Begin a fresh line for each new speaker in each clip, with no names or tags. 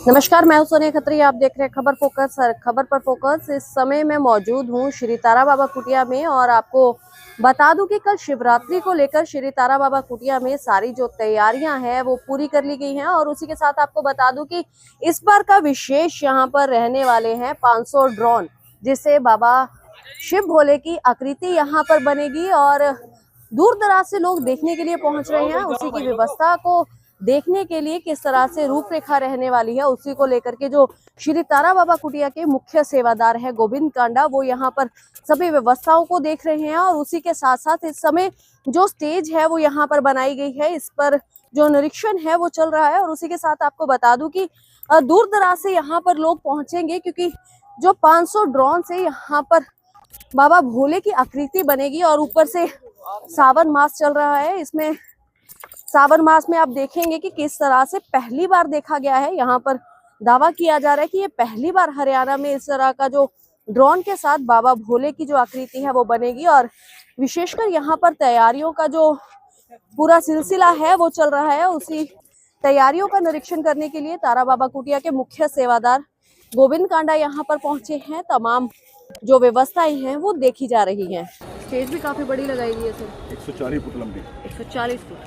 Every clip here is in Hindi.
नमस्कार, मैं हूं सोनिया खत्री। आप देख रहे हैं खबर फोकस। खबर पर फोकस। इस समय मैं मौजूद हूं श्री तारा बाबा कुटिया में और आपको बता दूं कि कल शिवरात्रि को लेकर श्री तारा बाबा कुटिया में सारी जो तैयारियां हैं वो पूरी कर ली गई हैं। और उसी के साथ आपको बता दूं कि इस बार का विशेष यहां पर रहने वाले हैं 500 ड्रोन, जिससे बाबा शिव भोले की आकृति यहां पर बनेगी और दूर दराज से लोग देखने के लिए पहुंच रहे हैं। उसी की व्यवस्था को देखने के लिए किस तरह से रूपरेखा रहने वाली है, उसी को लेकर के जो श्री तारा बाबा कुटिया के मुख्य सेवादार है गोविंद कांडा, वो यहाँ पर सभी व्यवस्थाओं को देख रहे हैं। और उसी के साथ साथ इस समय जो स्टेज है वो यहाँ पर बनाई गई है, इस पर जो निरीक्षण है वो चल रहा है। और उसी के साथ आपको बता दूं कि दूर दराज से यहाँ पर लोग पहुंचेंगे, क्योंकि जो 500 ड्रोन से यहाँ पर बाबा भोले की आकृति बनेगी। और ऊपर से सावन मास चल रहा है, इसमें सावन मास में आप देखेंगे कि किस तरह से पहली बार देखा गया है। यहाँ पर दावा किया जा रहा है कि ये पहली बार हरियाणा में इस तरह का जो ड्रोन के साथ बाबा भोले की जो आकृति है वो बनेगी। और विशेषकर यहाँ पर तैयारियों का जो पूरा सिलसिला है वो चल रहा है। उसी तैयारियों का निरीक्षण करने के लिए तारा बाबा कुटिया के मुख्य सेवादार गोविंद कांडा यहाँ पर पहुंचे हैं। तमाम जो व्यवस्थाएं हैं वो देखी जा रही हैं। स्टेज भी काफी बड़ी लगाई गई है सर।
140 फुट लंबी,
140 फुट,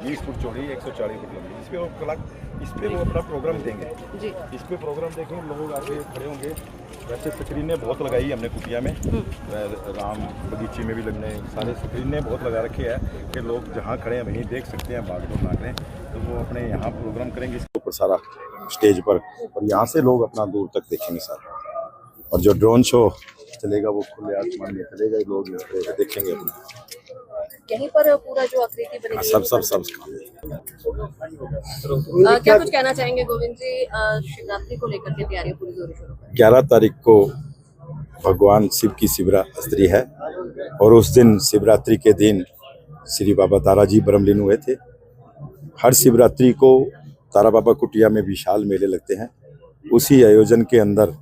20 फुट चौड़ी, 140 फुट लंबी। इस पे वो अपना प्रोग्राम देंगे
जी।
इस पे प्रोग्राम देखेंगे, लोग आके खड़े होंगे। वैसे स्क्रीनें बहुत लगाई है हमने कुटिया में, राम बगीचे में भी लगने सारे स्क्रीनें बहुत लगा रखी है कि लोग जहाँ खड़े हैं वहीं देख सकते हैं, भाग दौड़ ना करें। तो वो अपने यहाँ प्रोग्राम करेंगे इसके ऊपर सारा स्टेज पर, और यहाँ से लोग अपना दूर तक देखेंगे सारा। और जो ड्रोन शो चलेगा वो खुले आसमान में चलेगा, लोग देखेंगे अपना
यहीं पर पूरा जो आकृति बनेगी।
सब
क्या कुछ कहना चाहेंगे गोविंद जी, शिवरात्रि को लेकर के तैयारियां पूरी जोरों शोरों पर?
11 तारीख को भगवान शिव की शिवरात्रि है और उस दिन शिवरात्रि के दिन श्री बाबा तारा जी ब्रह्मलीन हुए थे। हर शिवरात्रि को तारा बाबा कुटिया में विशाल मेले लगते हैं। उसी आयोजन के अंदर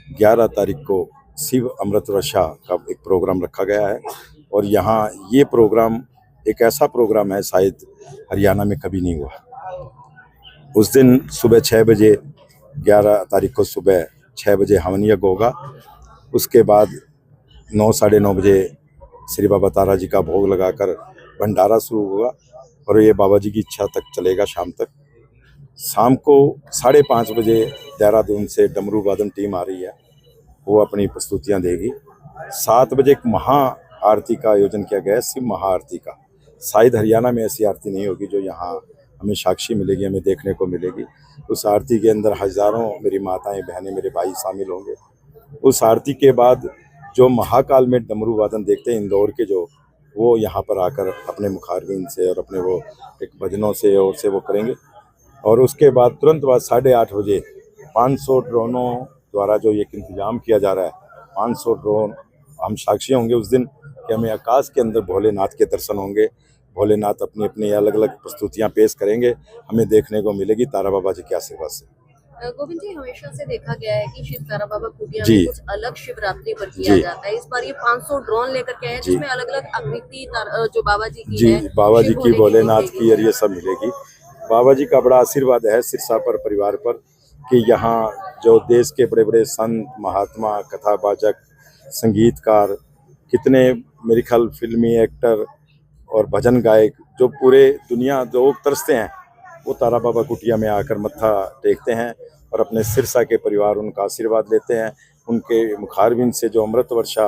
11 तारीख को शिव अमृत वर्षा का एक प्रोग्राम रखा गया है। और यहाँ ये प्रोग्राम एक ऐसा प्रोग्राम है शायद हरियाणा में कभी नहीं हुआ। उस दिन सुबह 6 बजे 11 तारीख को सुबह 6 बजे हवन यज्ञ होगा। उसके बाद 9 साढ़े 9 बजे श्री बाबा तारा जी का भोग लगाकर भंडारा शुरू होगा और ये बाबा जी की इच्छा तक चलेगा शाम तक। शाम को 5:30 बजे देहरादून से डमरू वादन टीम आ रही है, वो अपनी प्रस्तुतियाँ देगी। 7 बजे एक महा आरती का आयोजन किया गया है, शिव महाआरती का। शायद हरियाणा में ऐसी आरती नहीं होगी जो यहाँ हमें साक्षी मिलेगी, हमें देखने को मिलेगी। उस आरती के अंदर हजारों मेरी माताएं बहनें मेरे भाई शामिल होंगे। उस आरती के बाद जो महाकाल में डमरू वादन देखते हैं इंदौर के, जो वो यहाँ पर आकर अपने मुखारबिन से और अपने वो एक भजनों से और से वो करेंगे। और उसके बाद तुरंत बाद 8:30 बजे 500 ड्रोनों द्वारा जो एक इंतजाम किया जा रहा है, 500 ड्रोन, हम साक्षी होंगे उस दिन कि हमें आकाश के अंदर भोलेनाथ के दर्शन होंगे। भोलेनाथ अपनी अपनी अलग अलग प्रस्तुतियां पेश करेंगे, हमें देखने को मिलेगी तारा बाबा जी के आशीर्वाद से।
गोविंद जी, हमेशा से देखा गया है कि शिव तारा बाबा कुटिया में कुछ अलग शिवरात्रि पर किया जाता है। इस बार ये 500 ड्रोन लेकर के आए जिसमें अलग अलग आकृति जो बाबा जी की है,
बाबा जी की, भोलेनाथ की, और ये सब मिलेगी। बाबा जी का बड़ा आशीर्वाद है सिरसा पर, परिवार पर, कि यहाँ जो देश के बड़े बड़े संत, महात्मा, कथावाचक, संगीतकार, कितने मेरे ख्याल फिल्मी एक्टर और भजन गायक, जो पूरे दुनिया लोग तरसते हैं, वो तारा बाबा कुटिया में आकर मत्था टेकते हैं और अपने सिरसा के परिवार उनका आशीर्वाद लेते हैं। उनके मुखारबिन से जो अमृत वर्षा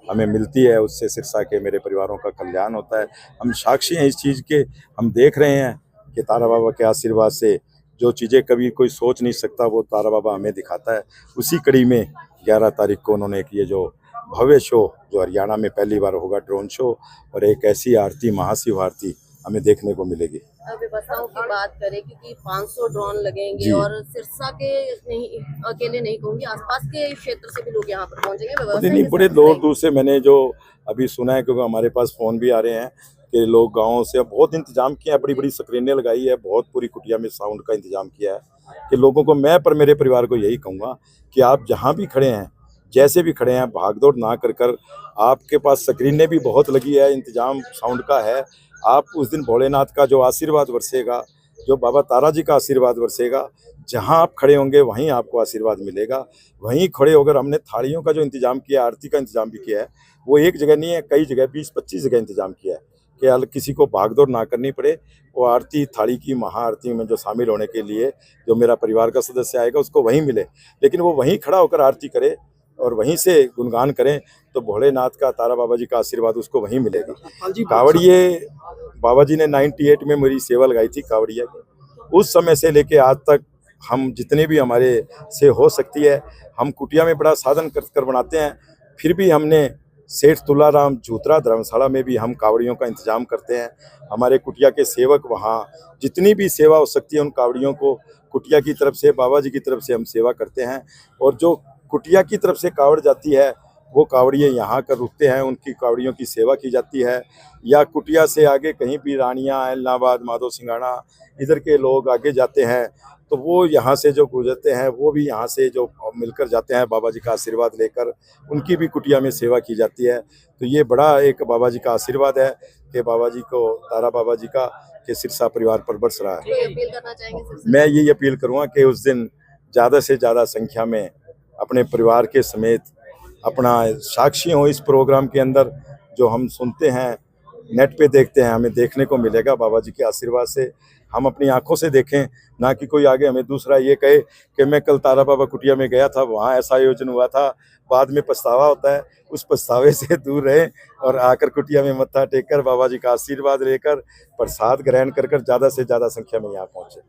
हमें मिलती है, उससे सिरसा के मेरे परिवारों का कल्याण होता है। हम साक्षी हैं इस चीज़ के, हम देख रहे हैं कि तारा बाबा के आशीर्वाद से जो चीज़ें कभी कोई सोच नहीं सकता वो तारा बाबा हमें दिखाता है। उसी कड़ी में 11 तारीख को उन्होंने एक ये जो भव्य शो जो हरियाणा में पहली बार होगा, ड्रोन शो, और एक ऐसी आरती, महाशिव आरती हमें देखने को मिलेगी।
व्यवस्थाओं की बात करें, क्योंकि 500 ड्रोन लगेंगे और सिरसा के नहीं, अकेले नहीं कहूँगी, आसपास के क्षेत्र से भी लोग यहाँ पर पहुँचेंगे।
नहीं, बड़े दूर दूर से मैंने जो अभी सुना है, क्योंकि हमारे पास फ़ोन भी आ रहे हैं कि लोग गाँव से बहुत इंतजाम किया है, बड़ी बड़ी स्क्रीनें लगाई है, बहुत पूरी कुटिया में साउंड का इंतजाम किया है कि लोगों को, मैं पर मेरे परिवार को यही कहूँगा कि आप जहाँ भी खड़े हैं, जैसे भी खड़े हैं, भागदौड़ ना कर आपके पास स्क्रीनें भी बहुत लगी है, इंतजाम साउंड का है। आप उस दिन भोलेनाथ का जो आशीर्वाद बरसेगा, जो बाबा तारा जी का आशीर्वाद बरसेगा, जहाँ आप खड़े होंगे वहीं आपको आशीर्वाद मिलेगा। वहीं खड़े होकर हमने थालियों का जो इंतजाम किया, आरती का इंतजाम भी किया है, वो एक जगह नहीं है, कई जगह 20-25 जगह इंतजाम किया है कि किसी को भागदौड़ ना करनी पड़े। वो आरती थाली की महाआरती में जो शामिल होने के लिए जो मेरा परिवार का सदस्य आएगा उसको वहीं मिले, लेकिन वो वहीं खड़ा होकर आरती करे और वहीं से गुणगान करें तो भोलेनाथ का, तारा बाबा जी का आशीर्वाद उसको वहीं मिलेगा। कावड़िए बाबा जी ने 98 में मेरी सेवा लगाई थी कावड़िया की। उस समय से लेके आज तक हम जितने भी हमारे से हो सकती है, हम कुटिया में बड़ा साधन कर बनाते हैं, फिर भी हमने सेठ तुलाराम झूतरा धर्मशाला में भी हम कावड़ियों का इंतजाम करते हैं। हमारे कुटिया के सेवक वहाँ जितनी भी सेवा हो सकती है उन कावड़ियों को कुटिया की तरफ से, बाबा जी की तरफ से हम सेवा करते हैं। और जो कुटिया की तरफ से कावड़ जाती है वो कावड़िए यहाँ कर रुकते हैं, उनकी कावड़ियों की सेवा की जाती है। या कुटिया से आगे कहीं भी रानिया, इलाहाबाद, माधो सिंघाड़ा इधर के लोग आगे जाते हैं तो वो यहाँ से जो गुजरते हैं वो भी यहाँ से जो मिलकर जाते हैं बाबा जी का आशीर्वाद लेकर, उनकी भी कुटिया में सेवा की जाती है। तो ये बड़ा एक बाबा जी का आशीर्वाद है कि बाबा जी को, तारा बाबा जी का, कि सिरसा परिवार पर बरस रहा है।
कोई अपील करना चाहेंगे सिरसा?
मैं यही अपील करूँगा कि उस दिन ज़्यादा से ज़्यादा संख्या में अपने परिवार के समेत अपना साक्षी हो इस प्रोग्राम के अंदर। जो हम सुनते हैं, नेट पे देखते हैं, हमें देखने को मिलेगा बाबा जी के आशीर्वाद से। हम अपनी आंखों से देखें, ना कि कोई आगे हमें दूसरा ये कहे कि मैं कल तारा बाबा कुटिया में गया था, वहाँ ऐसा आयोजन हुआ था, बाद में पछतावा होता है। उस पछतावे से दूर रहें और आकर कुटिया में मत्था टेक कर बाबा जी का आशीर्वाद लेकर प्रसाद ग्रहण कर ज़्यादा से ज़्यादा संख्या में यहाँ पहुँचे।